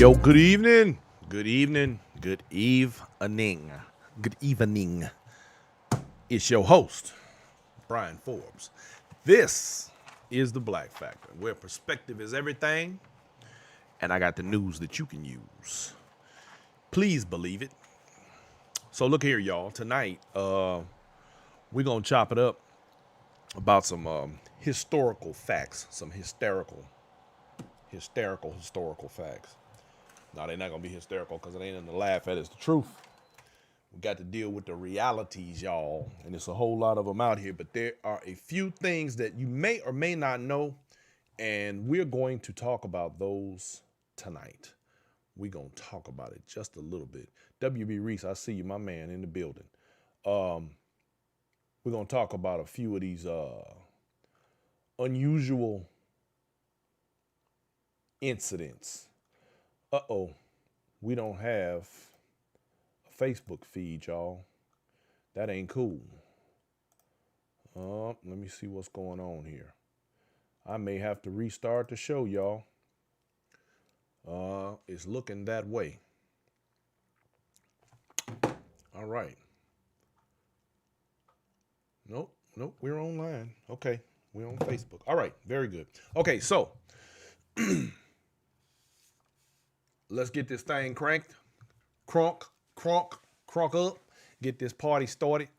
Yo, good evening. Good evening. Good evening. Good evening. It's your host, Brian Forbes. This is the Black Factor, where perspective is everything, and I got the news that you can use. Please believe it. So look here, y'all. Tonight, we're gonna chop it up about some historical facts, some historical facts. Now they're not gonna be hysterical because it ain't nothing to laugh at. It's the truth. We got to deal with the realities, y'all, and it's a whole lot of them out here. But there are a few things that you may or may not know, and we're going to talk about those tonight. We're gonna talk about it just a little bit. WB Reeves, I see you, my man, in the building. We're gonna talk about a few of these unusual incidents. We don't have a Facebook feed, y'all. That ain't cool. Let me see what's going on here. I may have to restart the show, y'all. It's looking that way. All right. Nope, we're online. Okay, we're on Facebook. All right, very good. Okay, so let's get this thing cranked. Crunk up. Get this party started.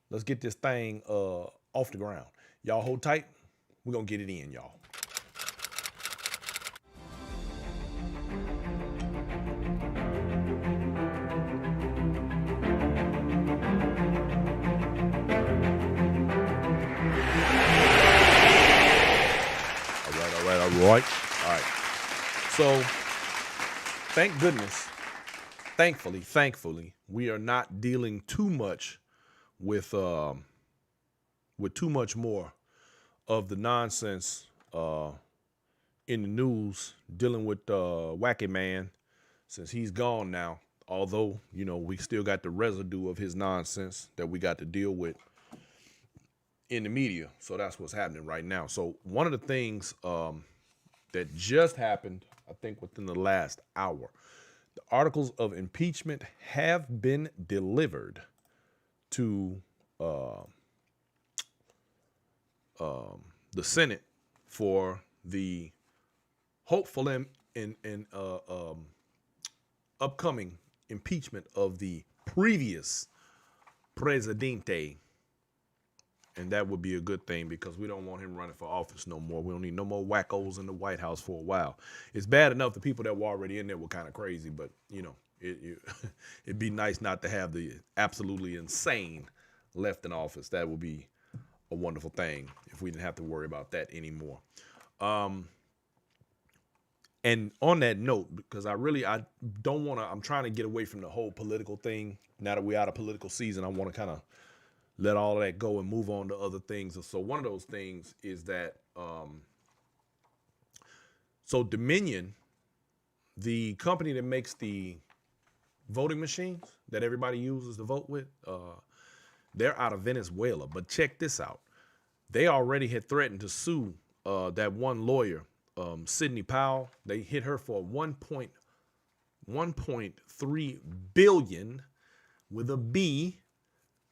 Let's get this thing off the ground. Y'all hold tight. We're going to get it in, y'all. All right. So, thank goodness, thankfully, we are not dealing too much with too much more of the nonsense in the news dealing with Wacky Man, since he's gone now. Although, we still got the residue of his nonsense that we got to deal with in the media. So that's what's happening right now. So one of the things that just happened, I think within the last hour, the articles of impeachment have been delivered to the Senate for the hopeful and upcoming impeachment of the previous presidente. And that would be a good thing because we don't want him running for office no more. We don't need no more wackos in the White House for a while. It's bad enough the people that were already in there were kind of crazy, but, it'd be nice not to have the absolutely insane left in office. That would be a wonderful thing if we didn't have to worry about that anymore. And on that note, because I don't want to, I'm trying to get away from the whole political thing. Now that we're out of political season, I want to kind of let all of that go and move on to other things. So one of those things is that, so Dominion, the company that makes the voting machines that everybody uses to vote with, they're out of Venezuela. But check this out. They already had threatened to sue that one lawyer, Sidney Powell. They hit her for $1.3 billion with a B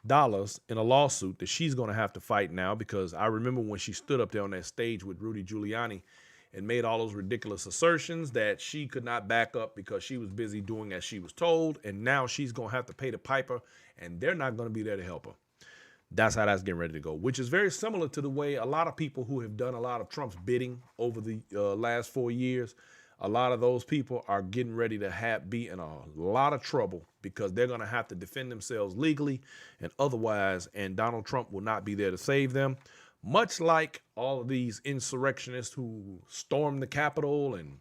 dollars in a lawsuit that she's going to have to fight now, because I remember when she stood up there on that stage with Rudy Giuliani and made all those ridiculous assertions that she could not back up because she was busy doing as she was told, and now she's going to have to pay the piper, and they're not going to be there to help her. That's how that's getting ready to go, which is very similar to the way a lot of people who have done a lot of Trump's bidding over the last 4 years, a lot of those people are getting ready to be in a lot of trouble because they're going to have to defend themselves legally and otherwise, and Donald Trump will not be there to save them. Much like all of these insurrectionists who stormed the Capitol and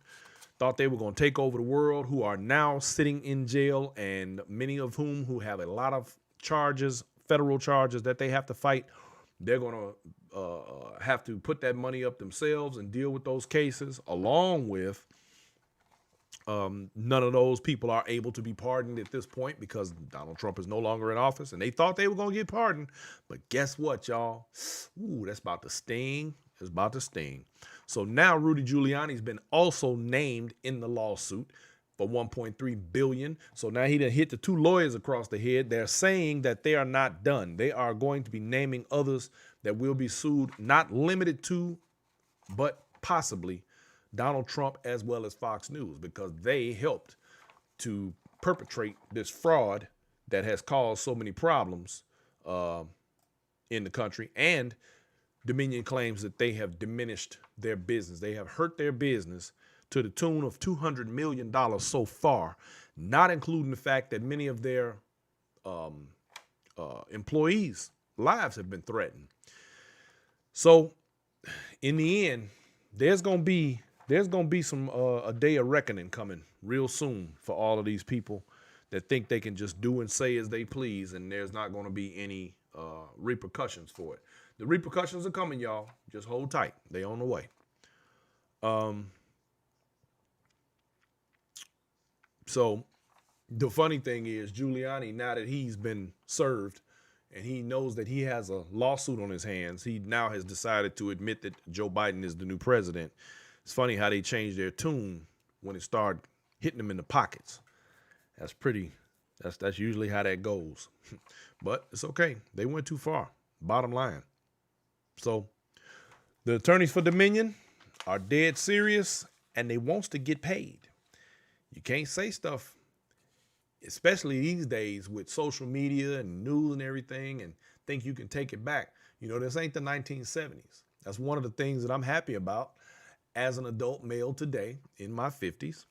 thought they were going to take over the world, who are now sitting in jail, and many of whom who have a lot of charges, federal charges that they have to fight. They're going to have to put that money up themselves and deal with those cases, along with none of those people are able to be pardoned at this point because Donald Trump is no longer in office, and they thought they were going to get pardoned. But guess what, y'all? Ooh, that's about to sting. It's about to sting. So now Rudy Giuliani's been also named in the lawsuit for 1.3 billion. So now he done hit the two lawyers across the head. They're saying that they are not done. They are going to be naming others that will be sued, not limited to, but possibly Donald Trump as well as Fox News, because they helped to perpetrate this fraud that has caused so many problems in the country. And Dominion claims that they have diminished their business. They have hurt their business to the tune of $200 million so far, not including the fact that many of their employees' lives have been threatened. So in the end, there's gonna be some a day of reckoning coming real soon for all of these people that think they can just do and say as they please, and there's not going to be any repercussions for it. The repercussions are coming, y'all. Just hold tight. They on the way. So the funny thing is, Giuliani, now that he's been served and he knows that he has a lawsuit on his hands, he now has decided to admit that Joe Biden is the new president. It's funny how they changed their tune when it started hitting them in the pockets. That's usually how that goes. But it's okay. They went too far. Bottom line. So the attorneys for Dominion are dead serious, and they wants to get paid. You can't say stuff, especially these days with social media and news and everything, and think you can take it back. You know, this ain't the 1970s. That's one of the things that I'm happy about as an adult male today in my 50s.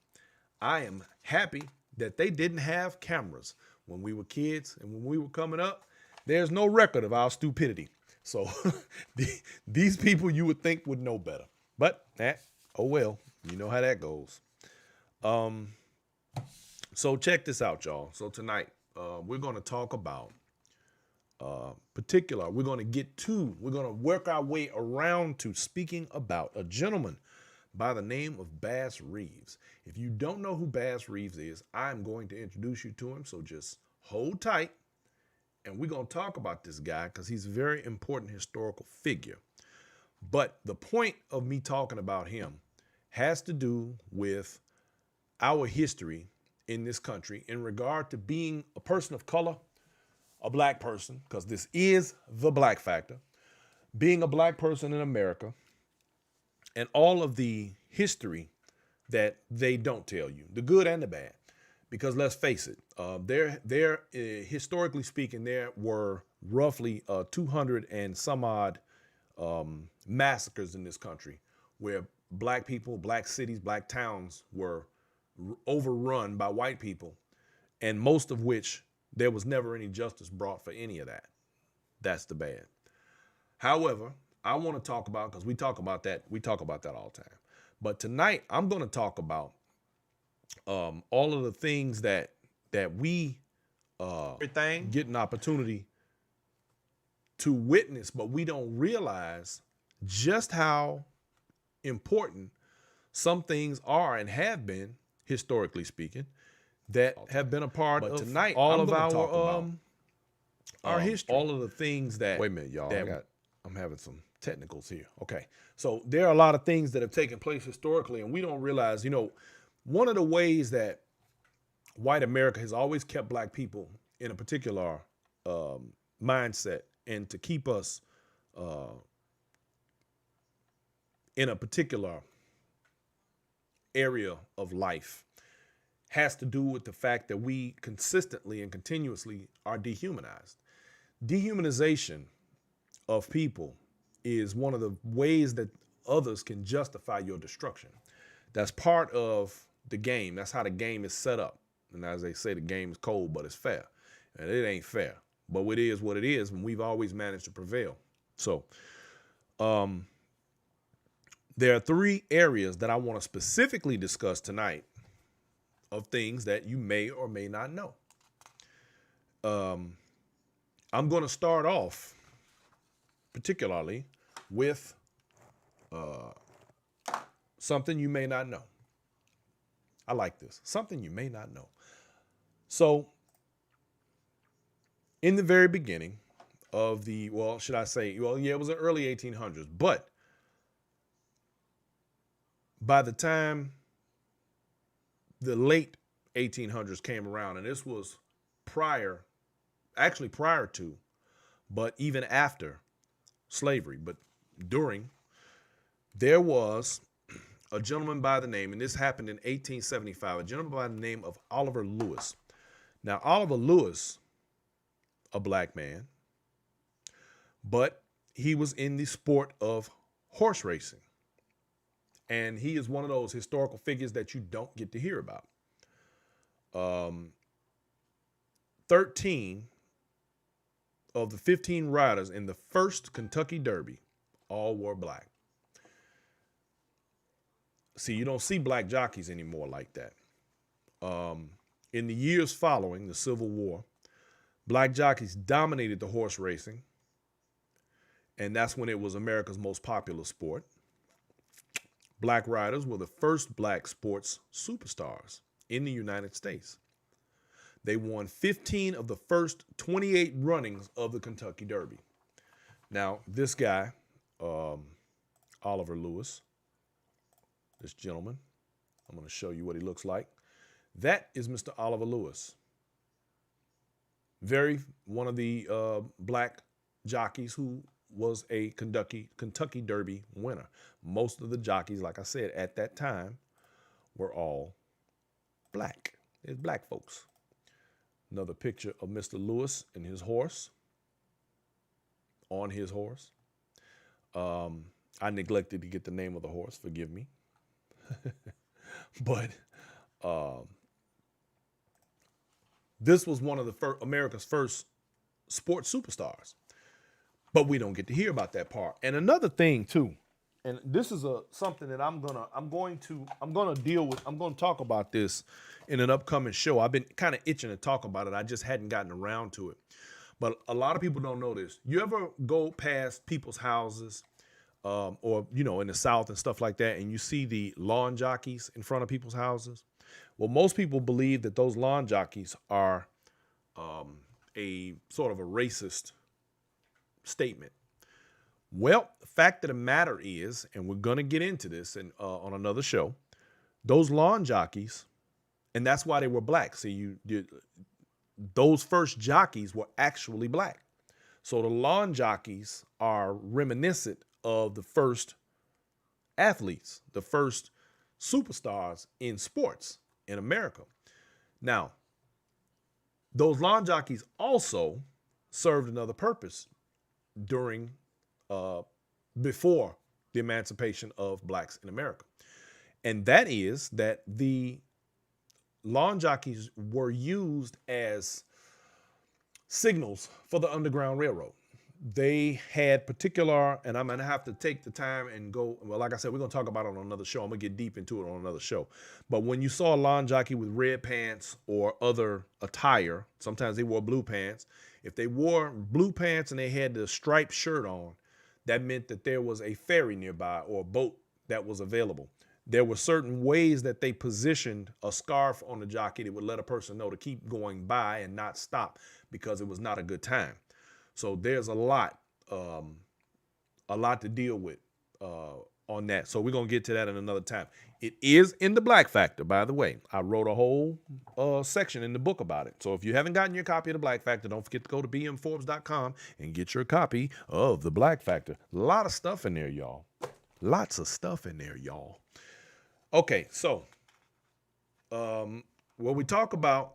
I am happy that they didn't have cameras when we were kids and when we were coming up. There's no record of our stupidity. So these people you would think would know better. But oh well, you know how that goes. So check this out, y'all. So tonight we're going to talk about we're going to work our way around to speaking about a gentleman by the name of Bass Reeves. If you don't know who Bass Reeves is, I'm going to introduce you to him. So just hold tight, and we're going to talk about this guy because he's a very important historical figure. But the point of me talking about him has to do with our history in this country in regard to being a person of color, a black person, because this is the black factor, being a black person in America, and all of the history that they don't tell you, the good and the bad. Because let's face it, historically speaking, there were roughly 200 and some odd massacres in this country where black people, black cities, black towns were overrun by white people, and most of which there was never any justice brought for any of that. That's the bad. However, I want to talk about, because we talk about that all the time. But tonight I'm going to talk about all of the things that we get an opportunity to witness, but we don't realize just how important some things are and have been, historically speaking, that have been a part of tonight, all of our history. All of the things that... Wait a minute, y'all. I'm having some technicals here. Okay. So there are a lot of things that have taken place historically, and we don't realize, one of the ways that white America has always kept black people in a particular mindset and to keep us in a particular area of life has to do with the fact that we consistently and continuously are dehumanized. Dehumanization of people is one of the ways that others can justify your destruction. That's part of the game. That's how the game is set up. And as they say, the game is cold, but it's fair. And it ain't fair, but it is what it is, and we've always managed to prevail. So there are three areas that I want to specifically discuss tonight of things that you may or may not know. I'm going to start off particularly with something you may not know. I like this. Something you may not know. So in the very beginning of it was the early 1800s, but By the time the late 1800s came around, and this was prior to, but even after slavery, but during, there was a gentleman by the name, and this happened in 1875, a gentleman by the name of Oliver Lewis. Now, Oliver Lewis, a black man, but he was in the sport of horse racing. And he is one of those historical figures that you don't get to hear about. 13 of the 15 riders in the first Kentucky Derby all were black. See, you don't see black jockeys anymore like that. In the years following the Civil War, black jockeys dominated the horse racing, and that's when it was America's most popular sport. Black riders were the first black sports superstars in the United States. They won 15 of the first 28 runnings of the Kentucky Derby. Now, this guy, Oliver Lewis, this gentleman, I'm going to show you what he looks like. That is Mr. Oliver Lewis. One of the black jockeys who was a Kentucky Derby winner. Most of the jockeys, like I said, at that time were all black. There's black folks. Another picture of Mr. Lewis and his horse, on his horse. I neglected to get the name of the horse, forgive me. But this was one of the America's first sports superstars. But we don't get to hear about that part. And another thing too, and this is something that I'm going to talk about this in an upcoming show. I've been kind of itching to talk about it. I just hadn't gotten around to it. But a lot of people don't know this. You ever go past people's houses, or in the South and stuff like that, and you see the lawn jockeys in front of people's houses? Well, most people believe that those lawn jockeys are a sort of a racist statement. Well, the fact of the matter is, and we're going to get into this on another show, those lawn jockeys, and that's why they were black. See, those first jockeys were actually black. So the lawn jockeys are reminiscent of the first athletes, the first superstars in sports in America. Now, those lawn jockeys also served another purpose before the emancipation of blacks in America. And that is that the lawn jockeys were used as signals for the Underground Railroad. They had particular, and I'm going to have to take the time and go, well, like I said, we're going to talk about it on another show. I'm going to get deep into it on another show. But when you saw a lawn jockey with red pants or other attire, sometimes they wore blue pants. If they wore blue pants and they had the striped shirt on, that meant that there was a ferry nearby or a boat that was available. There were certain ways that they positioned a scarf on the jockey that would let a person know to keep going by and not stop because it was not a good time. So there's a lot to deal with on that. So we're going to get to that in another time. It is in the Black Factor, by the way. I wrote a whole section in the book about it. So if you haven't gotten your copy of the Black Factor, don't forget to go to bmforbes.com and get your copy of the Black Factor. A lot of stuff in there, y'all. Lots of stuff in there, y'all. Okay, so when we talk about,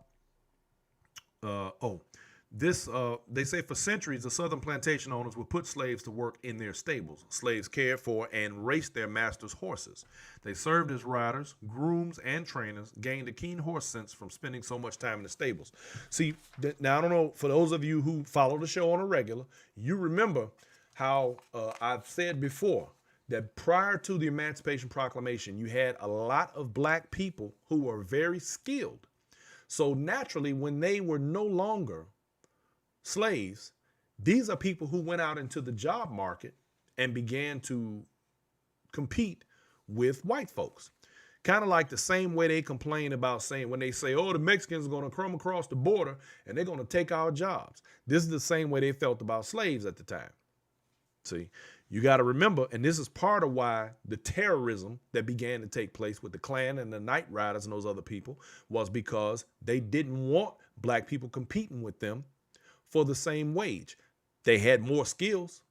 they say for centuries, the Southern plantation owners would put slaves to work in their stables. Slaves cared for and raced their masters' horses. They served as riders, grooms, and trainers, gained a keen horse sense from spending so much time in the stables. See, now I don't know, for those of you who follow the show on a regular, you remember how I've said before that prior to the Emancipation Proclamation, you had a lot of black people who were very skilled. So naturally, when they were no longer slaves, these are people who went out into the job market and began to compete with white folks. Kind of like the same way they complain about saying when they say, oh, the Mexicans are going to come across the border and they're going to take our jobs. This is the same way they felt about slaves at the time. See, You got to remember, and this is part of why the terrorism that began to take place with the Klan and the Night Riders and those other people was because they didn't want black people competing with them for the same wage. They had more skills.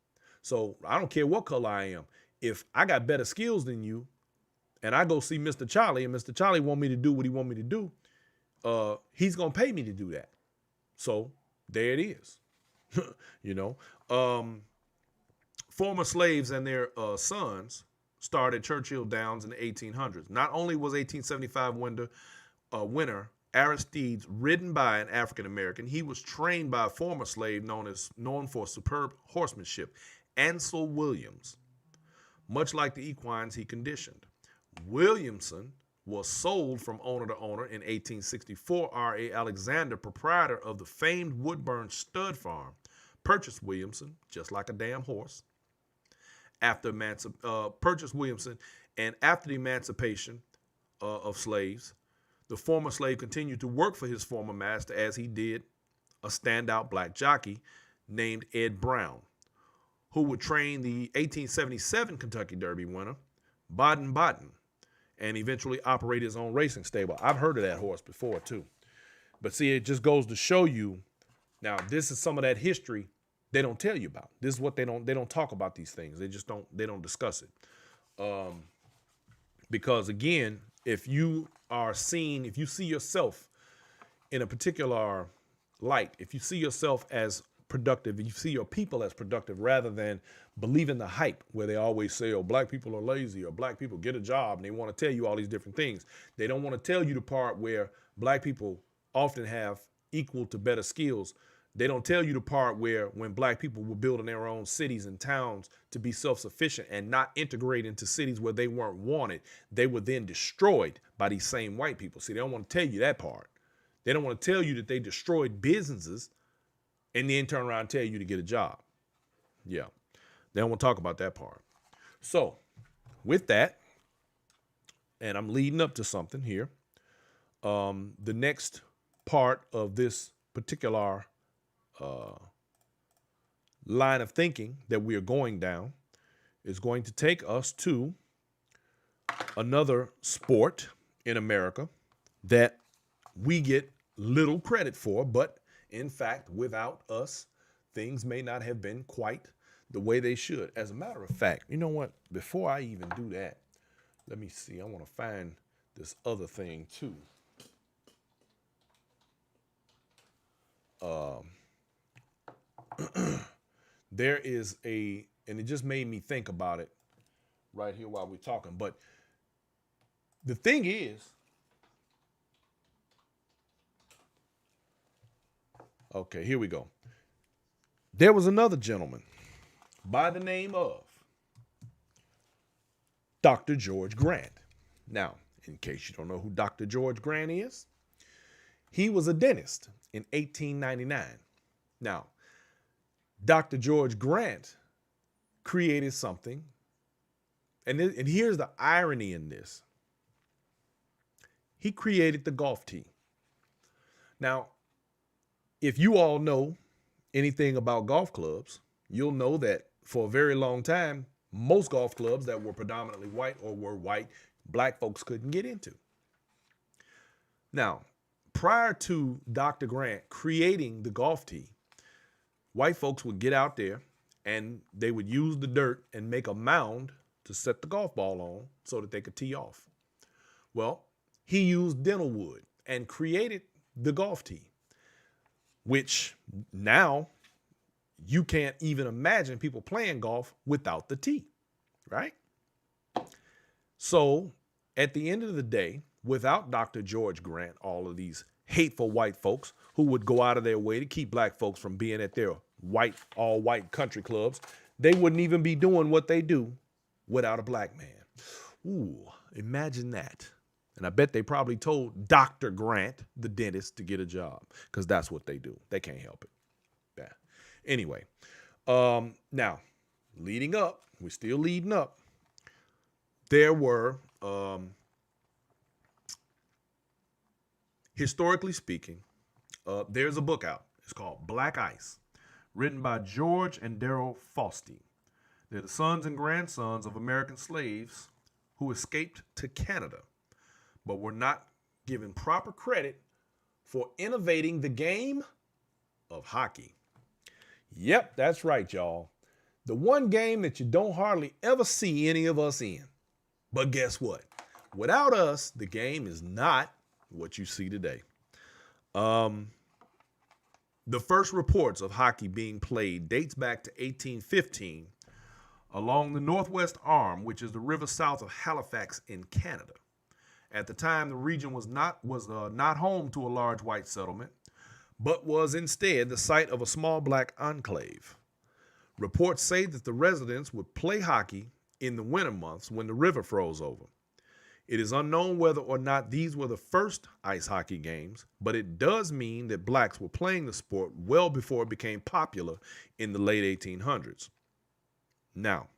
So I don't care what color I am. If I got better skills than you and I go see Mr. Charlie and Mr. Charlie want me to do what he want me to do, he's going to pay me to do that. So there it is. you know, former slaves and their sons started Churchill Downs in the 1800s. Not only was 1875 winner Aristides ridden by an African American, he was trained by a former slave known for superb horsemanship, Ansel Williams, much like the equines he conditioned. Williamson was sold from owner to owner in 1864. R.A. Alexander, proprietor of the famed Woodburn Stud Farm, purchased Williamson, just like a damn horse, purchased Williamson, and after the emancipation of slaves, the former slave continued to work for his former master as he did a standout black jockey named Ed Brown, who would train the 1877 Kentucky Derby winner, Baden Baden, and eventually operate his own racing stable. I've heard of that horse before too. But see, it just goes to show you, now this is some of that history they don't tell you about. This is what they don't talk about these things. They don't discuss it. Because again, if you see yourself in a particular light, if you see yourself as productive, if you see your people as productive rather than believing the hype where they always say, oh, black people are lazy or black people get a job, and they want to tell you all these different things. They don't want to tell you the part where black people often have equal to better skills. They don't tell you the part where when black people were building their own cities and towns to be self-sufficient and not integrate into cities where they weren't wanted, they were then destroyed by these same white people. See, they don't want to tell you that part. They don't want to tell you that they destroyed businesses and then turn around and tell you to get a job. Yeah, they don't want to talk about that part. So with that, and I'm leading up to something here, the next part of this particular line of thinking that we are going down is going to take us to another sport in America that we get little credit for, but in fact, without us, things may not have been quite the way they should. As a matter of fact, you know what? Before I even do that, let me see. I want to find this other thing too. There is and it just made me think about it right here while we're talking. But the thing is, okay, here we go. There was another gentleman by the name of Dr. George Grant. Now, in case you don't know who Dr. George Grant is, he was a dentist in 1899. Now, Dr. George Grant created something, and here's the irony in this. He created the golf tee. Now, if you all know anything about golf clubs, you'll know that for a very long time, most golf clubs that were predominantly white or were white, black folks couldn't get into. Now, prior to Dr. Grant creating the golf tee, white folks would get out there and they would use the dirt and make a mound to set the golf ball on so that they could tee off. Well, he used dental wood and created the golf tee, which now you can't even imagine people playing golf without the tee, right? So at the end of the day, without Dr. George Grant, all of these hateful white folks who would go out of their way to keep black folks from being at their all white country clubs, they wouldn't even be doing what they do without a black man. Ooh, imagine that. And I bet they probably told Dr. Grant, the dentist, to get a job, because that's what they do. They can't help it. Yeah. Anyway, now, we're still leading up. There were, historically speaking, there's a book out. It's called Black Ice, written by George and Daryl Fausty. They're the sons and grandsons of American slaves who escaped to Canada, but were not given proper credit for innovating the game of hockey. Yep, that's right, y'all. The one game that you don't hardly ever see any of us in. But guess what? Without us, the game is not what you see today. The first reports of hockey being played dates back to 1815 along the Northwest Arm, which is the river south of Halifax in Canada. At the time, the region was not home to a large white settlement, but was instead the site of a small black enclave. Reports say that the residents would play hockey in the winter months when the river froze over. It is unknown whether or not these were the first ice hockey games, but it does mean that blacks were playing the sport well before it became popular in the late 1800s. Now,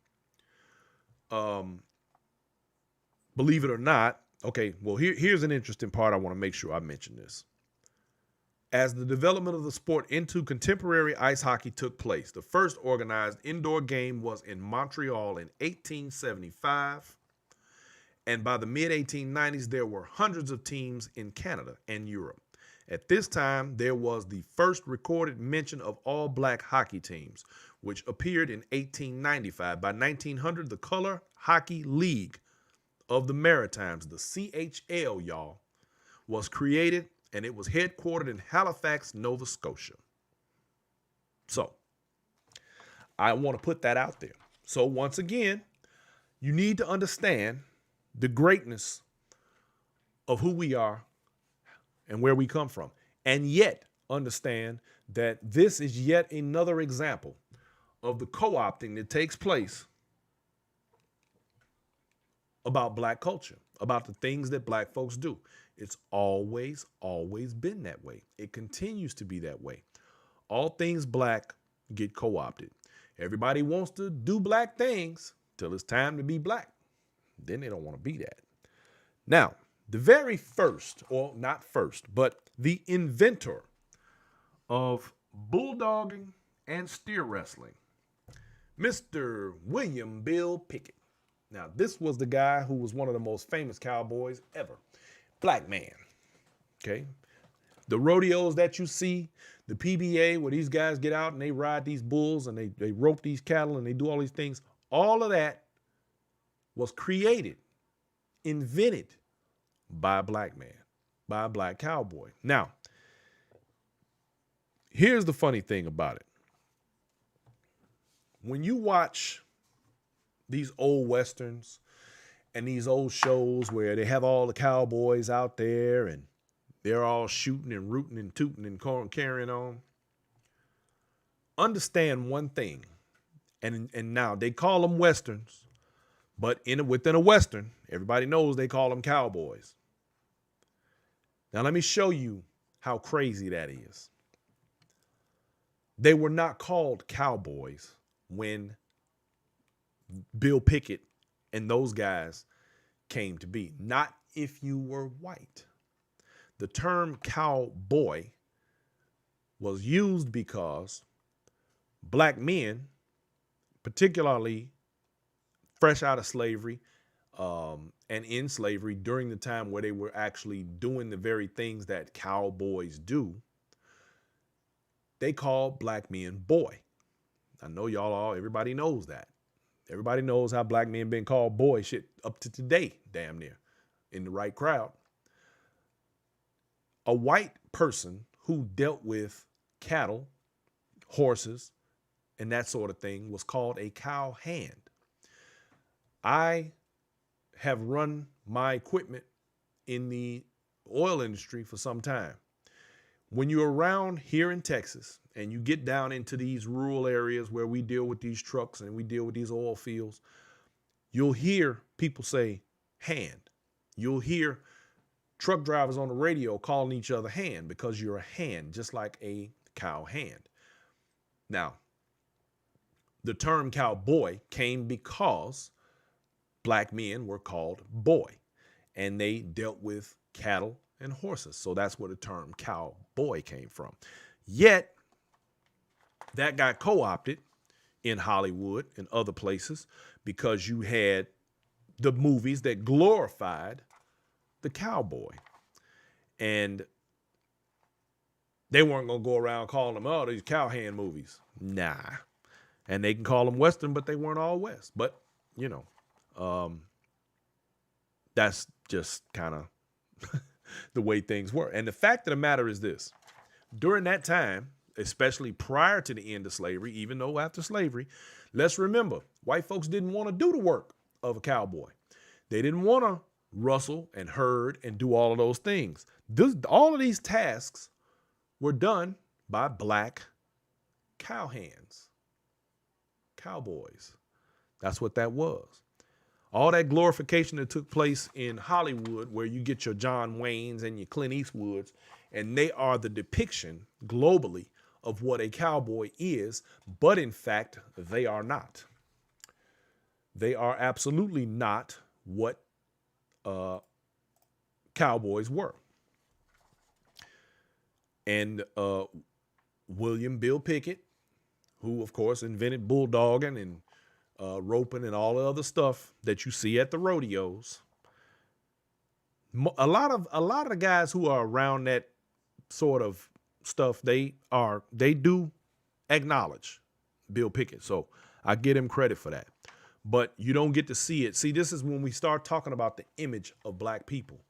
believe it or not, okay, well, here's an interesting part. I want to make sure I mention this. As the development of the sport into contemporary ice hockey took place, the first organized indoor game was in Montreal in 1875. And by the mid-1890s, there were hundreds of teams in Canada and Europe. At this time, there was the first recorded mention of all-black hockey teams, which appeared in 1895. By 1900, the Color Hockey League of the Maritimes, the CHL, y'all, was created, and it was headquartered in Halifax, Nova Scotia. So, I want to put that out there. So, once again, you need to understand the greatness of who we are and where we come from, and yet understand that this is yet another example of the co-opting that takes place about black culture, about the things that black folks do. It's always been that way. It continues to be that way. All things black get co-opted. Everybody wants to do black things till it's time to be black. Then they don't want to be that. Now, the very first, or not first, but the inventor of bulldogging and steer wrestling, Mr. William Bill Pickett. Now, this was the guy who was one of the most famous cowboys ever. Black man. Okay? The rodeos that you see, the PBA, where these guys get out and they ride these bulls and they rope these cattle and they do all these things, all of that was created, invented by a black man, by a black cowboy. Now, here's the funny thing about it. When you watch these old westerns and these old shows where they have all the cowboys out there and they're all shooting and rooting and tooting and carrying on, understand one thing. And now they call them westerns. But within a Western, everybody knows they call them cowboys. Now, let me show you how crazy that is. They were not called cowboys when Bill Pickett and those guys came to be. Not if you were white. The term cowboy was used because black men, particularly fresh out of slavery and in slavery during the time where they were actually doing the very things that cowboys do, they called black men boy. I know everybody knows that. Everybody knows how black men been called boy shit up to today, damn near, in the right crowd. A white person who dealt with cattle, horses, and that sort of thing was called a cowhand. I have run my equipment in the oil industry for some time. When you're around here in Texas and you get down into these rural areas where we deal with these trucks and we deal with these oil fields, you'll hear people say hand. You'll hear truck drivers on the radio calling each other hand because you're a hand, just like a cow hand. Now, the term cowboy came because black men were called boy, and they dealt with cattle and horses. So that's where the term cowboy came from. Yet, that got co-opted in Hollywood and other places because you had the movies that glorified the cowboy. And they weren't going to go around calling them, oh, these cowhand movies. Nah. And they can call them Western, but they weren't all West. But, you know, that's just kind of the way things were. And the fact of the matter is this. During that time, especially prior to the end of slavery, even though after slavery, let's remember, white folks didn't want to do the work of a cowboy. They didn't want to rustle and herd and do all of those things. All of these tasks were done by black cowhands, cowboys. That's what that was. All that glorification that took place in Hollywood, where you get your John Waynes and your Clint Eastwoods, and they are the depiction globally of what a cowboy is, but in fact, they are not. They are absolutely not what cowboys were. And William Bill Pickett, who, of course, invented bulldogging and roping and all the other stuff that you see at the rodeos. A lot of the guys who are around that sort of stuff, they do acknowledge Bill Pickett. So I give him credit for that. But you don't get to see it. See, this is when we start talking about the image of black people.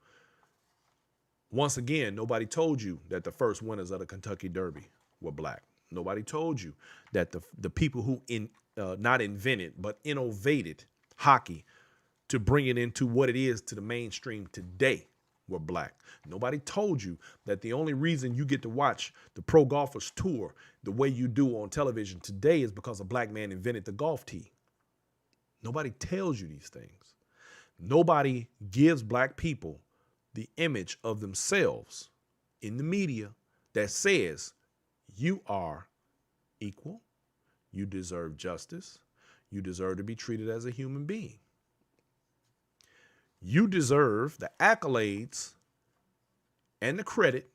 Once again, nobody told you that the first winners of the Kentucky Derby were black. Nobody told you that the people who not invented, but innovated hockey to bring it into what it is to the mainstream today were black. Nobody told you that the only reason you get to watch the pro golfers tour the way you do on television today is because a black man invented the golf tee. Nobody tells you these things. Nobody gives black people the image of themselves in the media that says you are equal, you deserve justice, you deserve to be treated as a human being. You deserve the accolades and the credit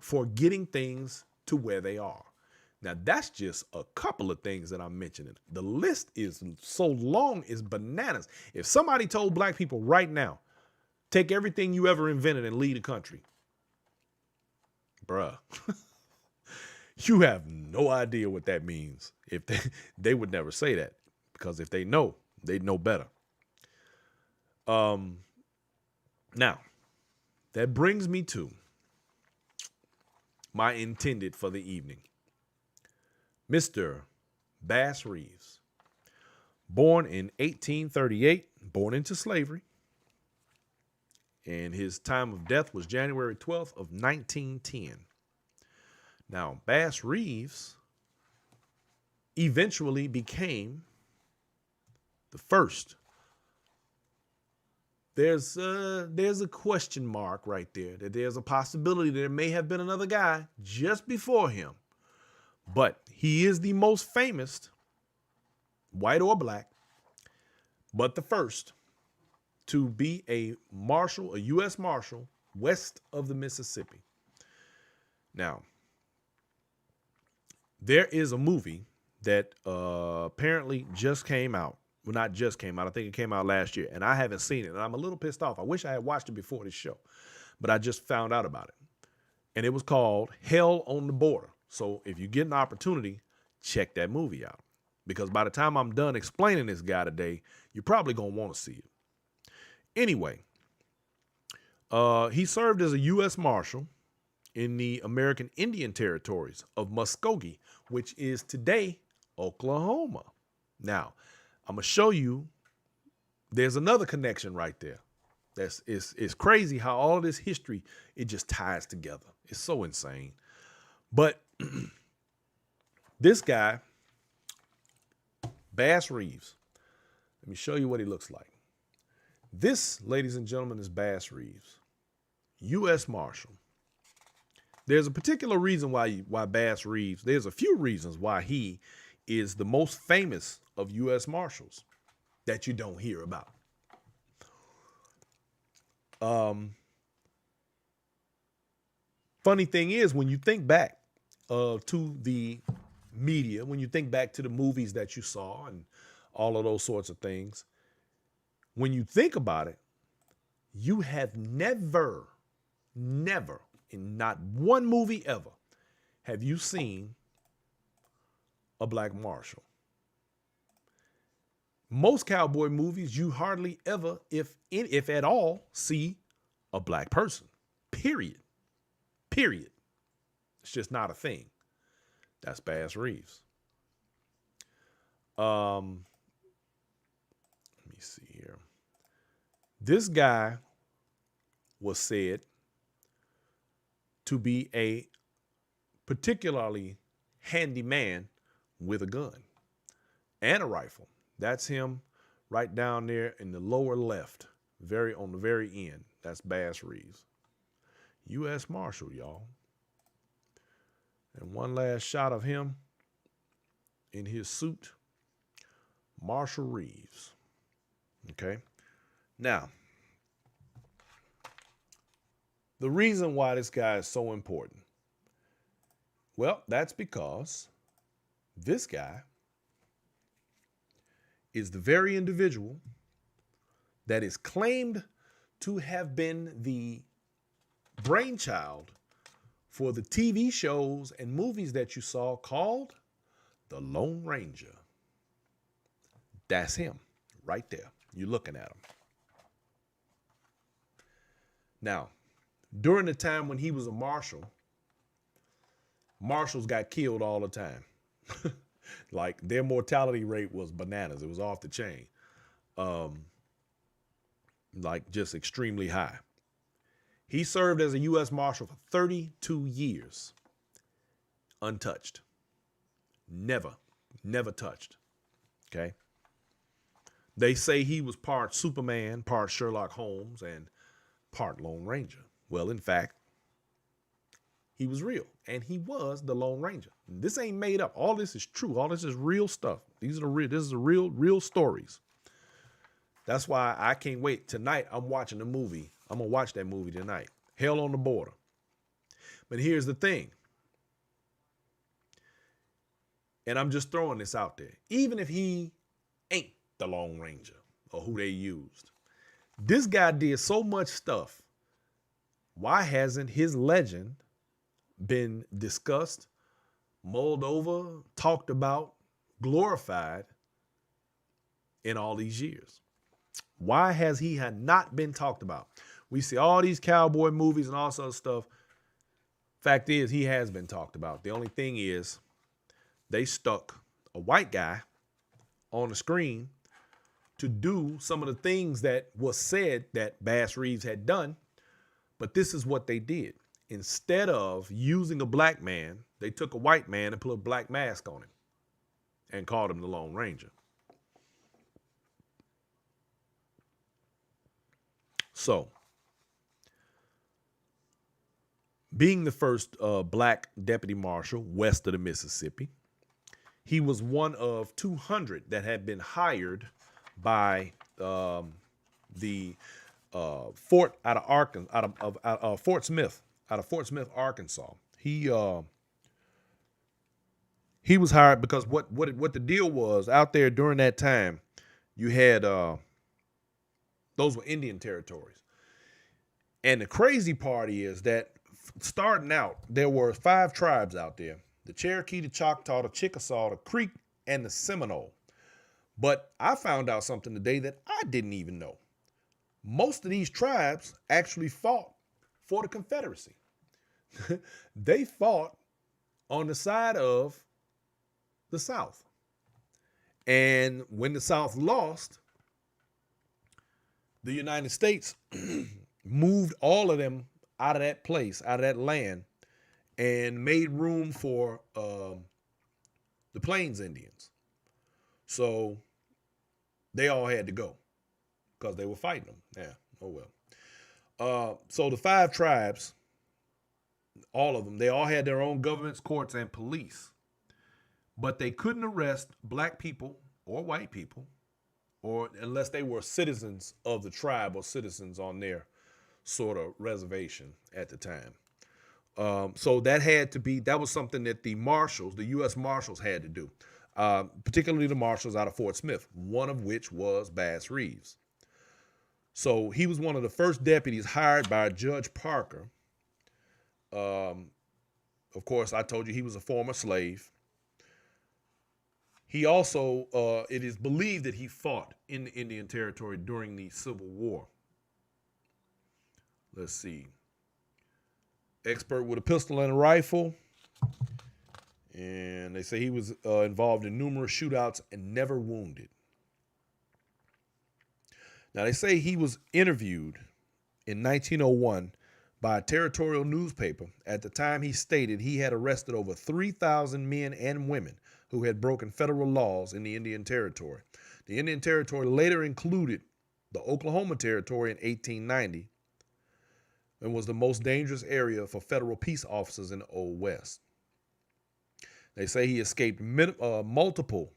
for getting things to where they are. Now, that's just a couple of things that I'm mentioning. The list is so long, it's bananas. If somebody told black people right now, take everything you ever invented and lead a country, bruh, you have no idea what that means. If they would never say that, because if they know, they'd know better. Now, that brings me to my intended for the evening. Mr. Bass Reeves, born in 1838, born into slavery, and his time of death was January 12th of 1910. Now, Bass Reeves eventually became the first. There's a question mark right there, that there's a possibility that there may have been another guy just before him. But he is the most famous, white or black, but the first to be a marshal, a U.S. Marshal, west of the Mississippi. Now, there is a movie that apparently just came out. Well, not just came out. I think it came out last year, and I haven't seen it, and I'm a little pissed off. I wish I had watched it before this show, but I just found out about it. And it was called Hell on the Border. So if you get an opportunity, check that movie out, because by the time I'm done explaining this guy today, you're probably going to want to see it. Anyway, he served as a U.S. Marshal in the American Indian Territories of Muskogee, which is today Oklahoma. Now, I'm going to show you there's another connection right there. It's crazy how all of this history, it just ties together. It's so insane. But this guy, Bass Reeves, let me show you what he looks like. This, ladies and gentlemen, is Bass Reeves, U.S. Marshal. There's a particular reason why Bass Reeves, there's a few reasons why he is the most famous of U.S. Marshals that you don't hear about. Funny thing is, when you think back to the media, when you think back to the movies that you saw and all of those sorts of things, when you think about it, you have never, never, in not one movie ever, have you seen a black marshal. Most cowboy movies, you hardly ever, if at all, see a black person. Period. Period. It's just not a thing. That's Bass Reeves. Let me see here. This guy was said to be a particularly handy man with a gun and a rifle. That's him right down there in the lower left, on the very end. That's Bass Reeves. U.S. Marshal, y'all. And one last shot of him in his suit, Marshal Reeves. Okay. Now, the reason why this guy is so important, well, that's because this guy is the very individual that is claimed to have been the brainchild for the TV shows and movies that you saw called The Lone Ranger. That's him right there. You're looking at him. Now, during the time when he was a marshal, marshals got killed all the time. Like their mortality rate was bananas. It was off the chain. Like just extremely high. He served as a U.S. Marshal for 32 years. Untouched. Never touched. Okay. They say he was part Superman, part Sherlock Holmes, and part Lone Ranger. Well, in fact, he was real, and he was the Lone Ranger. This ain't made up. All this is true. All this is real stuff. This is real stories. That's why I can't wait. Tonight, I'm watching the movie. I'm going to watch that movie tonight. Hell on the Border. But here's the thing. And I'm just throwing this out there. Even if he ain't the Lone Ranger or who they used, this guy did so much stuff. Why hasn't his legend been discussed, mulled over, talked about, glorified in all these years? Why has he not been talked about? We see all these cowboy movies and all sorts of stuff. Fact is, he has been talked about. The only thing is, they stuck a white guy on the screen to do some of the things that was said that Bass Reeves had done. But this is what they did. Instead of using a black man, they took a white man and put a black mask on him and called him the Lone Ranger. So, being the first black deputy marshal west of the Mississippi, he was one of 200 that had been hired by the fort out of Arkansas, out of Fort Smith, Arkansas. He was hired because what the deal was out there during that time. You had those were Indian territories, and the crazy part is that starting out there were 5 tribes out there: the Cherokee, the Choctaw, the Chickasaw, the Creek, and the Seminole. But I found out something today that I didn't even know. Most of these tribes actually fought for the Confederacy. They fought on the side of the South. And when the South lost, the United States moved all of them out of that place, out of that land, and made room for the Plains Indians. So they all had to go because they were fighting them. Yeah, oh well. So the 5 tribes, all of them, they all had their own governments, courts, and police. But they couldn't arrest black people or white people, or unless they were citizens of the tribe or citizens on their sort of reservation at the time. So that was something that the marshals, the U.S. Marshals, had to do, particularly the marshals out of Fort Smith, one of which was Bass Reeves. So he was one of the first deputies hired by Judge Parker. Of course, I told you he was a former slave. He also, it is believed that he fought in the Indian Territory during the Civil War. Let's see. Expert with a pistol and a rifle. And they say he was involved in numerous shootouts and never wounded. Now, they say he was interviewed in 1901 by a territorial newspaper. At the time, he stated he had arrested over 3,000 men and women who had broken federal laws in the Indian Territory. The Indian Territory later included the Oklahoma Territory in 1890 and was the most dangerous area for federal peace officers in the Old West. They say he escaped multiple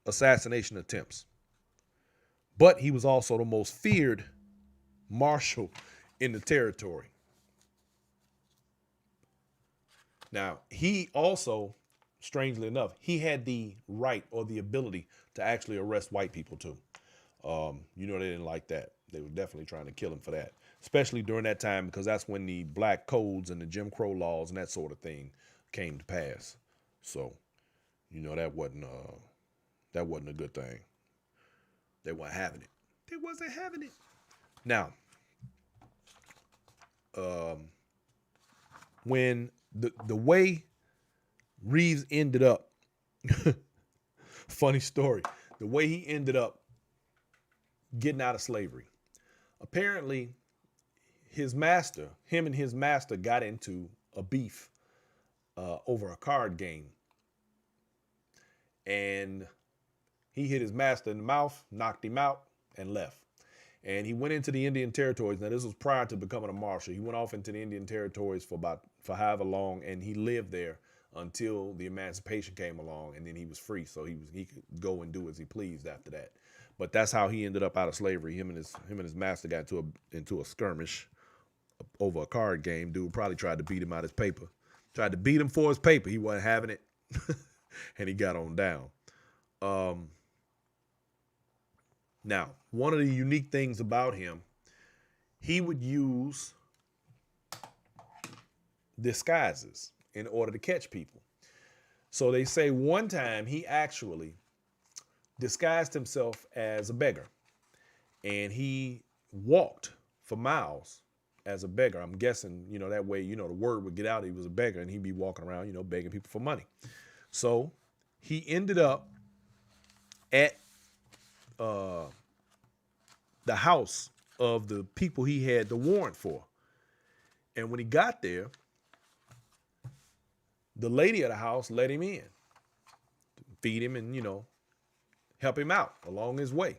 assassination attempts, but he was also the most feared marshal in the territory. Now, he also, strangely enough, he had the right or the ability to actually arrest white people too. They didn't like that. They were definitely trying to kill him for that, especially during that time, because that's when the black codes and the Jim Crow laws and that sort of thing came to pass. So, that wasn't a good thing. They weren't having it. They wasn't having it. Now, when the way Reeves ended up, funny story, the way he ended up getting out of slavery. Apparently, him and his master got into a beef over a card game. And he hit his master in the mouth, knocked him out, and left. And he went into the Indian Territories. Now, this was prior to becoming a marshal. He went off into the Indian Territories for however long, and he lived there until the emancipation came along, and then he was free. So he could go and do as he pleased after that. But that's how he ended up out of slavery. Him and his master got into a skirmish over a card game. Dude probably tried to beat him out his paper. Tried to beat him for his paper. He wasn't having it, and he got on down. Now, one of the unique things about him, he would use disguises in order to catch people. So they say one time he actually disguised himself as a beggar, and he walked for miles as a beggar. I'm guessing, that way, the word would get out he was a beggar, and he'd be walking around, begging people for money. So he ended up at the house of the people he had the warrant for. And when he got there, the lady of the house let him in, feed him and, help him out along his way.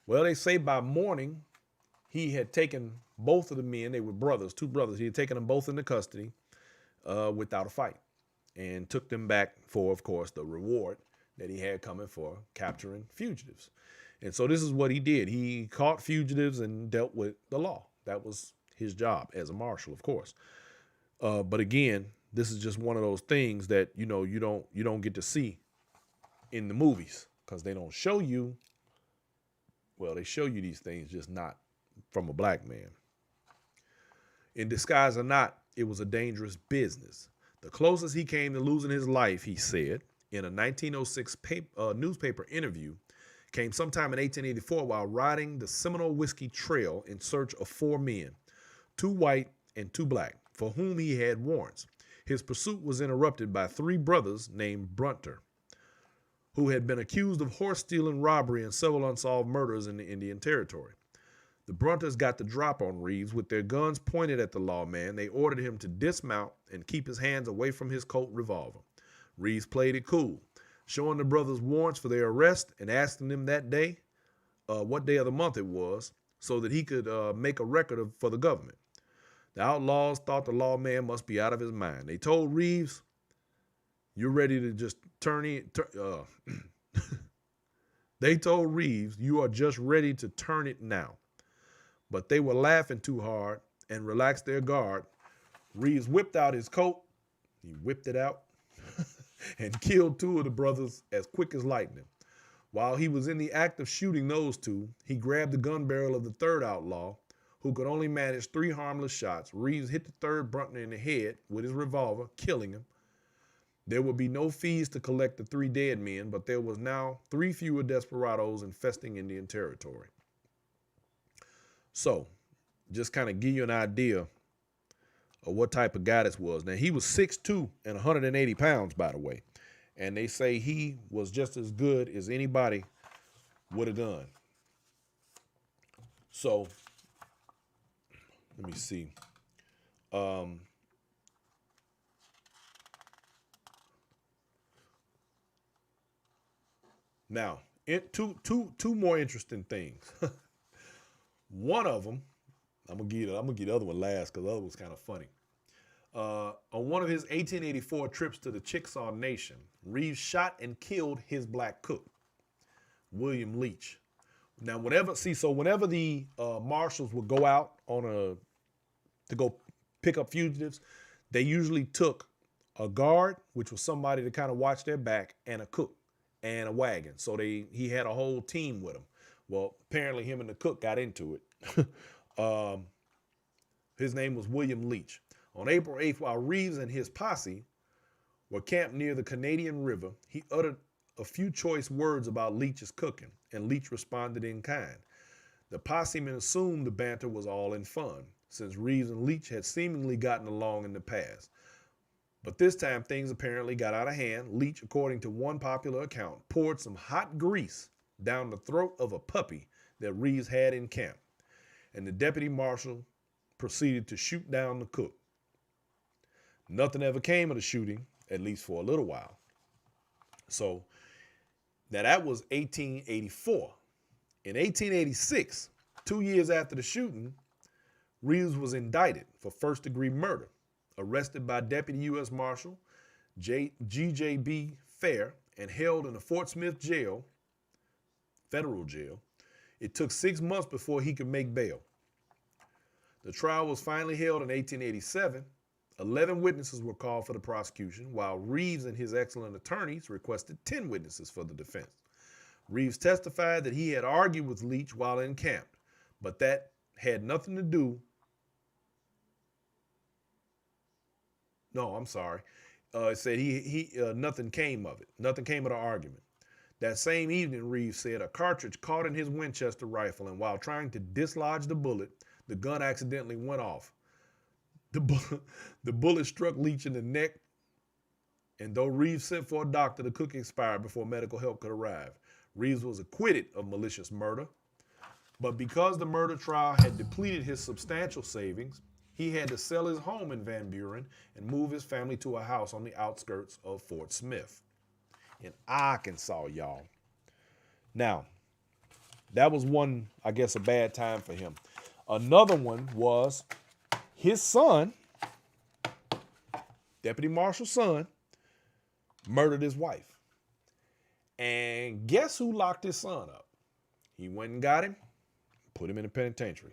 Well, they say by morning, he had taken both of the men. They were brothers, two brothers. He had taken them both into custody without a fight and took them back for, of course, the reward that he had coming for capturing fugitives. And so this is what he did. He caught fugitives and dealt with the law. That was his job as a marshal, of course. But again, this is just one of those things that, you don't get to see in the movies, because they don't show you. Well, they show you these things, just not from a black man. In disguise or not, it was a dangerous business. The closest he came to losing his life, he said, in a 1906 newspaper interview, came sometime in 1884 while riding the Seminole Whiskey Trail in search of 4 men, 2 white and 2 black, for whom he had warrants. His pursuit was interrupted by 3 brothers named Brunter, who had been accused of horse stealing, robbery, and several unsolved murders in the Indian Territory. The Brunters got the drop on Reeves. With their guns pointed at the lawman, they ordered him to dismount and keep his hands away from his Colt revolver. Reeves played it cool, showing the brothers warrants for their arrest and asking them that day what day of the month it was so that he could make a record for the government. The outlaws thought the lawman must be out of his mind. They told Reeves, "You're ready to just turn in." They told Reeves, "You are just ready to turn it now." But they were laughing too hard and relaxed their guard. Reeves whipped out his coat. He whipped it out and killed two of the brothers as quick as lightning. While he was in the act of shooting those two, he grabbed the gun barrel of the third outlaw, who could only manage 3 harmless shots. Reeves hit the third Bruntner in the head with his revolver, killing him. There would be no fees to collect the 3 dead men, but there was now 3 fewer desperados infesting Indian territory. So, just kind of give you an idea of what type of guy this was. Now, he was 6'2" and 180 pounds, by the way. And they say he was just as good as anybody with a gun. So, let me see. Now, two more interesting things. One of them, I'm gonna give the other one last because the other was kind of funny. On one of his 1884 trips to the Chickasaw Nation, Reeves shot and killed his black cook, William Leach. Now, whenever the marshals would go out to go pick up fugitives, they usually took a guard, which was somebody to kind of watch their back, and a cook and a wagon. So he had a whole team with him. Well, apparently him and the cook got into it. His name was William Leach. On April 8th, while Reeves and his posse were camped near the Canadian River, he uttered a few choice words about Leach's cooking, and Leach responded in kind. The possemen assumed the banter was all in fun, since Reeves and Leach had seemingly gotten along in the past. But this time, things apparently got out of hand. Leach, according to one popular account, poured some hot grease down the throat of a puppy that Reeves had in camp, and the deputy marshal proceeded to shoot down the cook. Nothing ever came of the shooting, at least for a little while. So, now that was 1884. In 1886, 2 years after the shooting, Reeves was indicted for first-degree murder, arrested by Deputy U.S. Marshal G.J.B. Fair, and held in the Fort Smith jail, federal jail. It took 6 months before he could make bail. The trial was finally held in 1887. 11 witnesses were called for the prosecution, while Reeves and his excellent attorneys requested 10 witnesses for the defense. Reeves testified that he had argued with Leach while encamped, but that had nothing to do. No, I'm sorry. It said nothing came of it. Nothing came of the argument. That same evening, Reeves said a cartridge caught in his Winchester rifle, and while trying to dislodge the bullet, the gun accidentally went off. The bullet struck Leach in the neck, and though Reeves sent for a doctor, the cook expired before medical help could arrive. Reeves was acquitted of malicious murder, but because the murder trial had depleted his substantial savings, he had to sell his home in Van Buren and move his family to a house on the outskirts of Fort Smith in Arkansas, y'all. Now, that was one, I guess, a bad time for him. Another one was his son, Deputy Marshal's son, murdered his wife. And guess who locked his son up? He went and got him, put him in a penitentiary.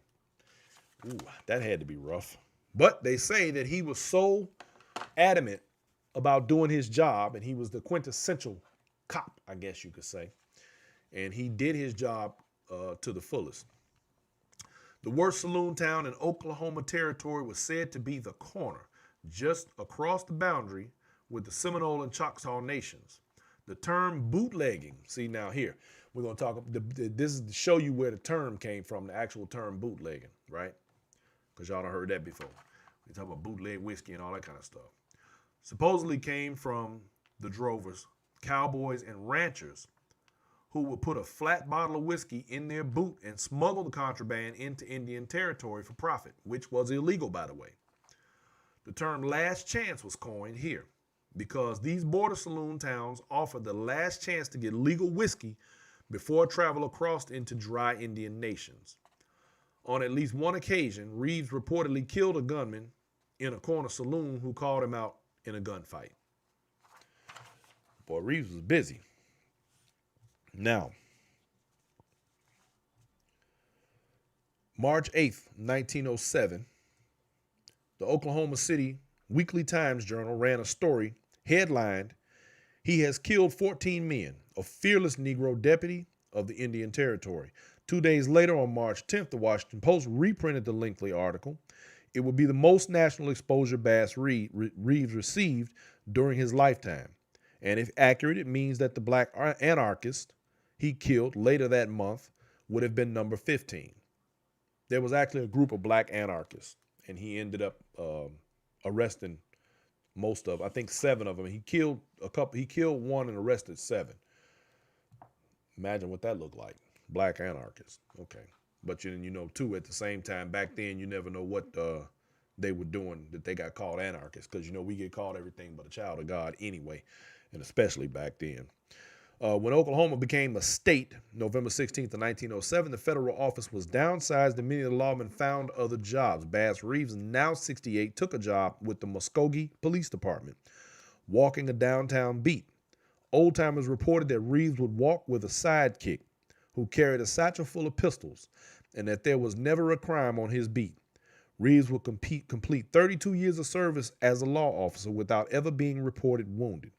Ooh, that had to be rough. But they say that he was so adamant about doing his job, and he was the quintessential cop, I guess you could say. And he did his job to the fullest. The worst saloon town in Oklahoma Territory was said to be the Corner, just across the boundary with the Seminole and Choctaw nations. The term bootlegging, see now here, we're going to talk, this is to show you where the term came from, the actual term bootlegging, right? Because y'all done heard that before. We talk about bootleg whiskey and all that kind of stuff. Supposedly came from the drovers, cowboys, and ranchers who would put a flat bottle of whiskey in their boot and smuggle the contraband into Indian territory for profit, which was illegal, by the way. The term last chance was coined here because these border saloon towns offered the last chance to get legal whiskey before travel across into dry Indian nations. On at least one occasion, Reeves reportedly killed a gunman in a corner saloon who called him out in a gunfight. Boy, Reeves was busy. Now, March 8th, 1907, The Oklahoma City Weekly Times Journal ran a story headlined, "He has killed 14 men, a fearless Negro deputy of the Indian Territory." 2 days later, on March 10th, the Washington Post reprinted the lengthy article. It would be the most national exposure Bass Reeves received during his lifetime. And if accurate, it means that the black anarchist he killed later that month would have been number 15. There was actually a group of black anarchists, and he ended up arresting most of, I think 7 of them. He killed a couple. He killed 1 and arrested 7. Imagine what that looked like. Black anarchists. Okay. But you know, too, at the same time, back then, you never know what they were doing that they got called anarchists, because, you know, we get called everything but a child of God anyway, and especially back then. When Oklahoma became a state, November 16th of 1907, the federal office was downsized and many of the lawmen found other jobs. Bass Reeves, now 68, took a job with the Muskogee Police Department, walking a downtown beat. Old-timers reported that Reeves would walk with a sidekick who carried a satchel full of pistols, and that there was never a crime on his beat. Reeves would complete 32 years of service as a law officer without ever being reported wounded.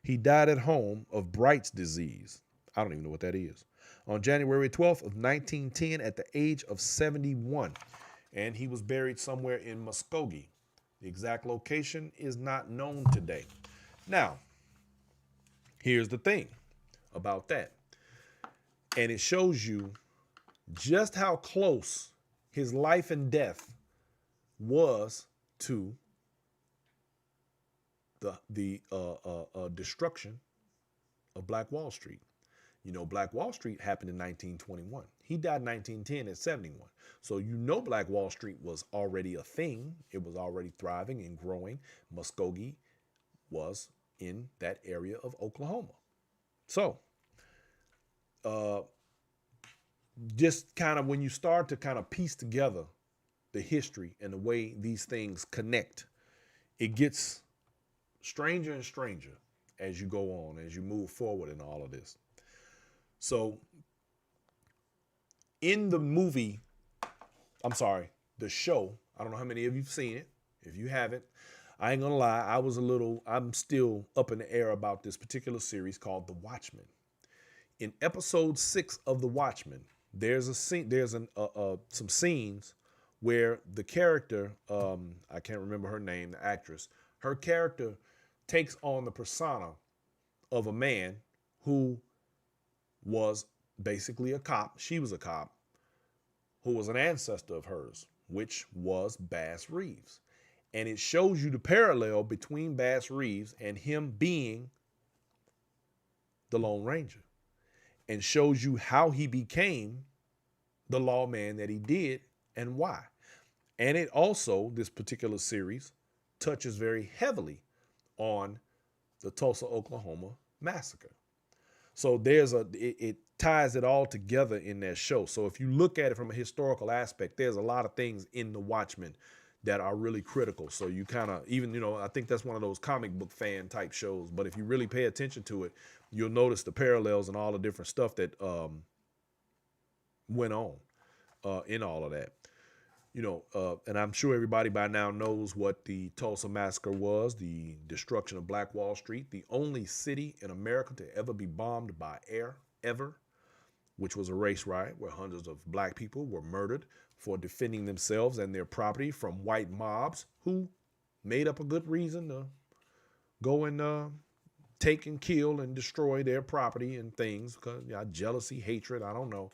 He died at home of Bright's disease. I don't even know what that is. On January 12th of 1910 at the age of 71. And he was buried somewhere in Muskogee. The exact location is not known today. Now, here's the thing about that. And it shows you just how close his life and death was to the destruction of Black Wall Street. You know, Black Wall Street happened in 1921. He died in 1910 at 71. So you know Black Wall Street was already a thing. It was already thriving and growing. Muskogee was in that area of Oklahoma. So just kind of when you start to kind of piece together the history and the way these things connect, it gets stranger and stranger as you go on, as you move forward in all of this. So in the movie, the show, I don't know how many of you've seen it. If you haven't, I ain't gonna lie, I'm still up in the air about this particular series called The Watchmen. In episode 6 of The Watchmen, there's some scenes where the character, I can't remember her name, the actress, her character takes on the persona of a man who was basically a cop. She was a cop who was an ancestor of hers, which was Bass Reeves. And it shows you the parallel between Bass Reeves and him being the Lone Ranger, and shows you how he became the lawman that he did and why. And it also, this particular series, touches very heavily on the Tulsa, Oklahoma massacre. So it ties it all together in that show. So if you look at it from a historical aspect, there's a lot of things in The Watchmen that are really critical. So you kind of, even, I think that's one of those comic book fan type shows, but if you really pay attention to it, you'll notice the parallels and all the different stuff that went on in all of that. And I'm sure everybody by now knows what the Tulsa Massacre was, the destruction of Black Wall Street, the only city in America to ever be bombed by air, ever, which was a race riot where hundreds of black people were murdered for defending themselves and their property from white mobs who made up a good reason to go and take and kill and destroy their property and things, because jealousy, hatred, I don't know.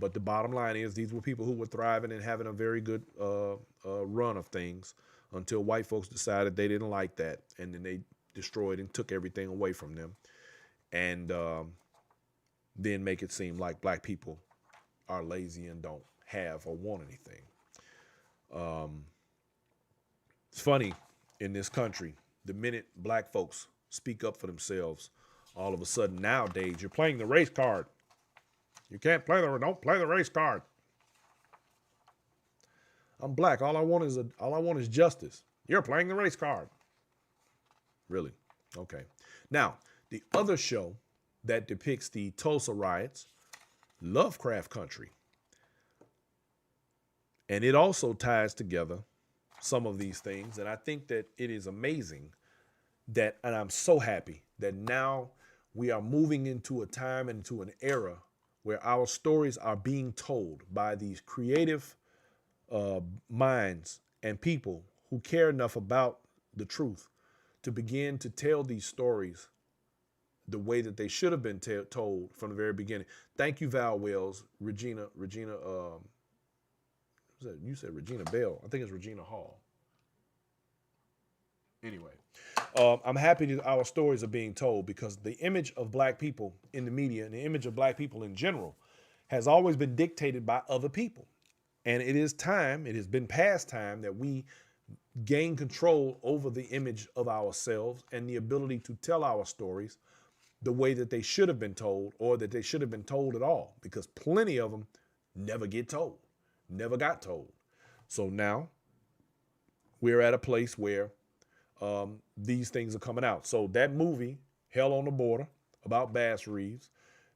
But the bottom line is these were people who were thriving and having a very good run of things until white folks decided they didn't like that. And then they destroyed and took everything away from them. And then make it seem like black people are lazy and don't have or want anything. It's funny, in this country, the minute black folks speak up for themselves, all of a sudden nowadays, you're playing the race card. You can't don't play the race card. I'm black. All I want is justice. You're playing the race card. Really? Okay. Now, the other show that depicts the Tulsa riots, Lovecraft Country. And it also ties together some of these things. And I think that it is amazing that, and I'm so happy that now we are moving into a time, into an era where our stories are being told by these creative minds and people who care enough about the truth to begin to tell these stories the way that they should have been told from the very beginning. Thank you, Val Wells, Regina. You said Regina Bell. I think it's Regina Hall. Anyway, I'm happy that our stories are being told because the image of black people in the media and the image of black people in general has always been dictated by other people. And it is time, it has been past time that we gain control over the image of ourselves and the ability to tell our stories the way that they should have been told, or that they should have been told at all, because plenty of them never get told, never got told. So now we're at a place where these things are coming out. So that movie, Hell on the Border, about Bass Reeves,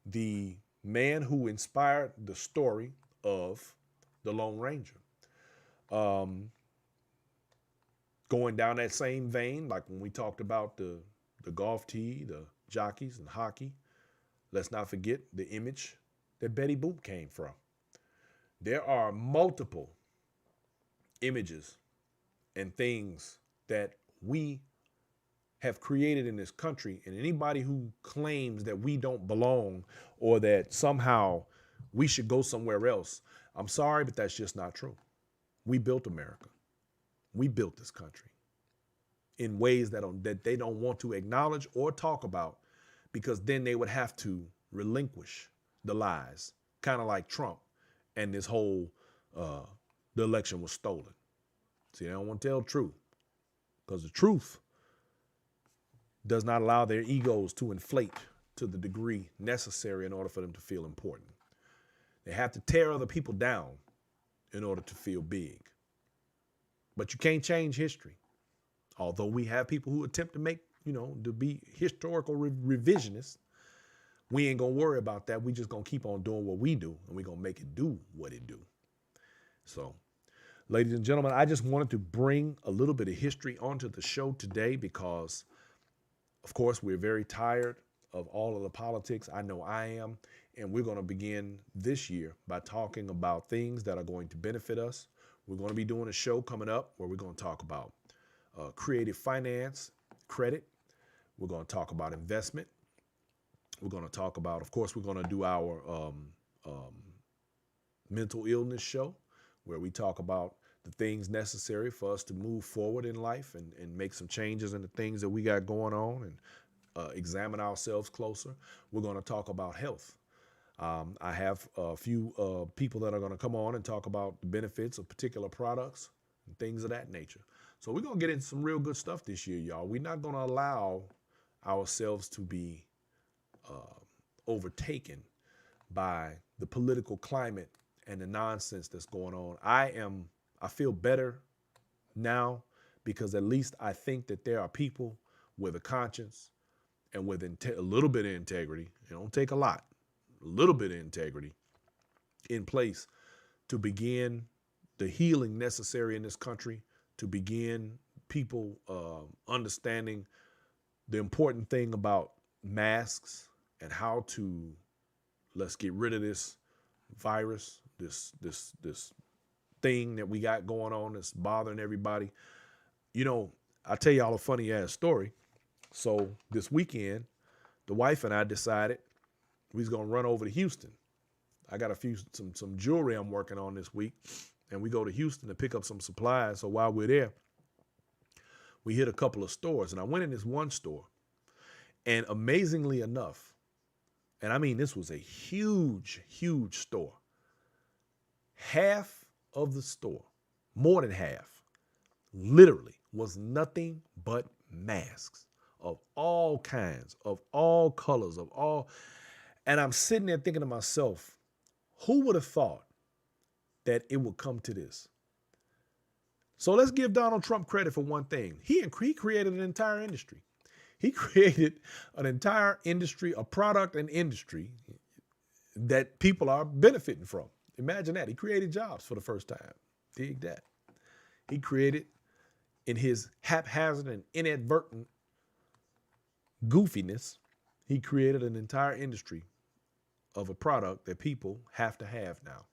the man who inspired the story of the Lone Ranger, going down that same vein, like when we talked about the golf tee, the jockeys and hockey, let's not forget the image that Betty Boop came from. There are multiple images and things that we have created in this country, and anybody who claims that we don't belong or that somehow we should go somewhere else, I'm sorry, but that's just not true. We built America. We built this country in ways that they don't want to acknowledge or talk about, because then they would have to relinquish the lies, kind of like Trump and this whole the election was stolen. See, they don't want to tell the truth, because the truth does not allow their egos to inflate to the degree necessary in order for them to feel important. They have to tear other people down in order to feel big. But you can't change history. Although we have people who attempt to make, to be historical revisionists, we ain't going to worry about that. We just going to keep on doing what we do, and we're going to make it do what it do. So, ladies and gentlemen, I just wanted to bring a little bit of history onto the show today because, of course, we're very tired of all of the politics. I know I am. And we're going to begin this year by talking about things that are going to benefit us. We're going to be doing a show coming up where we're going to talk about creative finance, credit. We're going to talk about investment. We're going to talk about, of course, we're going to do our mental illness show where we talk about the things necessary for us to move forward in life and make some changes in the things that we got going on and examine ourselves closer. We're going to talk about health. I have a few people that are going to come on and talk about the benefits of particular products and things of that nature. So we're going to get into some real good stuff this year, y'all. We're not going to allow ourselves to be overtaken by the political climate and the nonsense that's going on. I feel better now because at least I think that there are people with a conscience and with a little bit of integrity. It don't take a lot. A little bit of integrity in place to begin the healing necessary in this country, to begin people understanding the important thing about masks and how to let's get rid of this virus, this thing that we got going on that's bothering everybody. I'll tell y'all a funny ass story. So this weekend, the wife and I decided we was gonna run over to Houston. I got some jewelry I'm working on this week, and we go to Houston to pick up some supplies. So while we're there, we hit a couple of stores, and I went in this one store, and amazingly enough, and I mean this was a huge, huge store. Half of the store, more than half, literally was nothing but masks of all kinds, of all colors, of all. And I'm sitting there thinking to myself, who would have thought that it would come to this? So let's give Donald Trump credit for one thing. He created an entire industry. He created an entire industry, a product and industry that people are benefiting from. Imagine that. He created jobs for the first time. Dig that. He created in his haphazard and inadvertent goofiness, he created an entire industry of a product that people have to have now.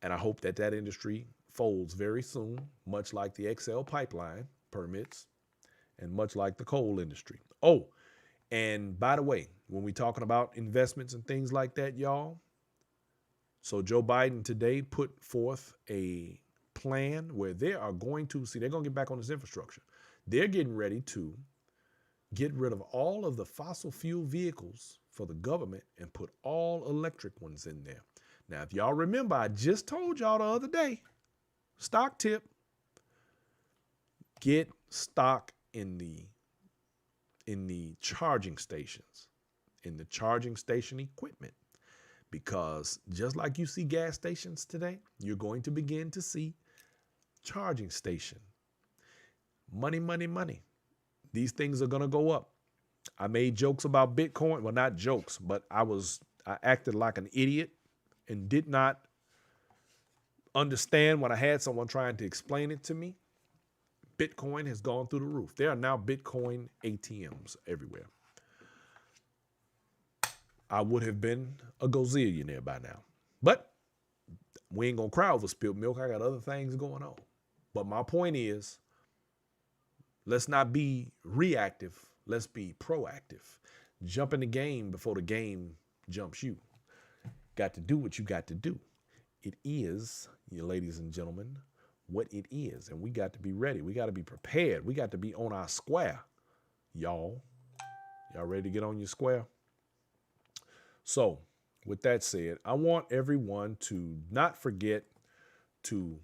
And I hope that that industry folds very soon, much like the XL pipeline permits and much like the coal industry. Oh, and by the way, when we're talking about investments and things like that, y'all, so Joe Biden today put forth a plan where they are going to, they're going to get back on this infrastructure. They're getting ready to get rid of all of the fossil fuel vehicles for the government and put all electric ones in there. Now, if y'all remember, I just told y'all the other day, stock tip, get stock in the charging stations, in the charging station equipment. Because just like you see gas stations today, you're going to begin to see charging station. Money, money, money. These things are going to go up. I made jokes about Bitcoin. Well, not jokes, but I acted like an idiot and did not understand when I had someone trying to explain it to me. Bitcoin has gone through the roof. There are now Bitcoin ATMs everywhere. I would have been a gazillionaire by now. But we ain't going to cry over spilled milk. I got other things going on. But my point is, let's not be reactive. Let's be proactive. Jump in the game before the game jumps you. Got to do what you got to do. It is, you ladies and gentlemen, what it is. And we got to be ready. We got to be prepared. We got to be on our square, y'all. Y'all ready to get on your square? So, with that said, I want everyone to not forget to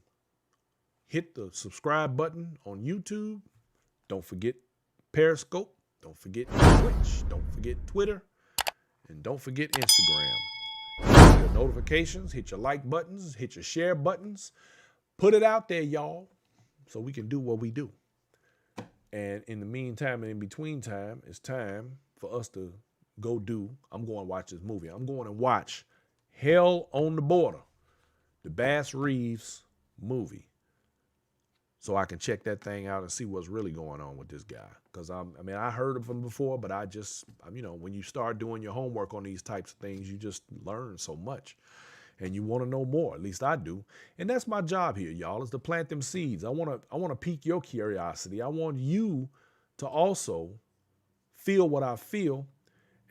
hit the subscribe button on YouTube. Don't forget Periscope. Don't forget Twitch. Don't forget Twitter. And don't forget Instagram. Hit your notifications, hit your like buttons, hit your share buttons. Put it out there, y'all, so we can do what we do. And in the meantime and in between time, it's time for us to I'm going to watch this movie. I'm going to watch Hell on the Border, the Bass Reeves movie, so I can check that thing out and see what's really going on with this guy. Because I heard of him before, but when you start doing your homework on these types of things, you just learn so much. And you want to know more, at least I do. And that's my job here, y'all, is to plant them seeds. I want to pique your curiosity. I want you to also feel what I feel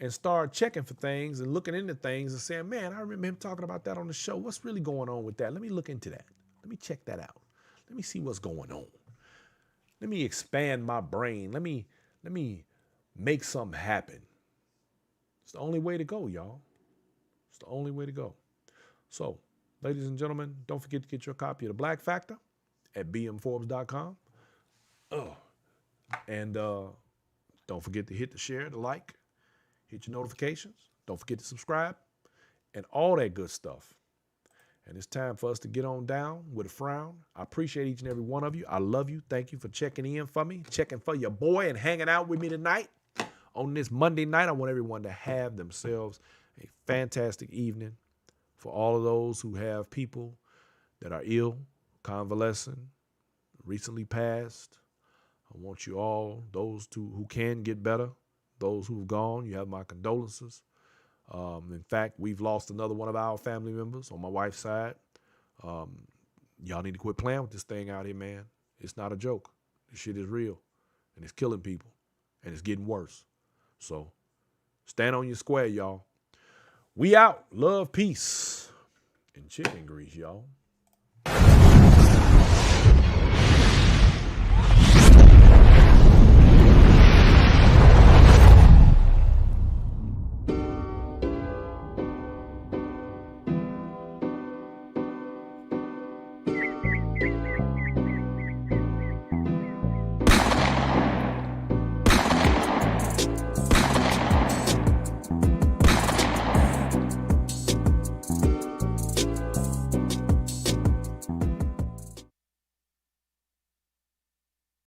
and start checking for things and looking into things and saying, man, I remember him talking about that on the show. What's really going on with that? Let me look into that. Let me check that out. Let me see what's going on. Let me expand my brain. Let me make something happen. It's the only way to go, y'all. It's the only way to go. So, ladies and gentlemen, don't forget to get your copy of The Black Factor at bmforbes.com. And don't forget to hit the share, the like, hit your notifications. Don't forget to subscribe and all that good stuff. And it's time for us to get on down with a frown. I appreciate each and every one of you. I love you. Thank you for checking in for me, checking for your boy and hanging out with me tonight. On this Monday night, I want everyone to have themselves a fantastic evening. For all of those who have people that are ill, convalescing, recently passed, I want you all, those who can get better, those who've gone, you have my condolences. In fact, we've lost another one of our family members on my wife's side. Y'all need to quit playing with this thing out here, man. It's not a joke. This shit is real, and it's killing people, and it's getting worse. So stand on your square, y'all. We out. Love, peace, and chicken grease, y'all.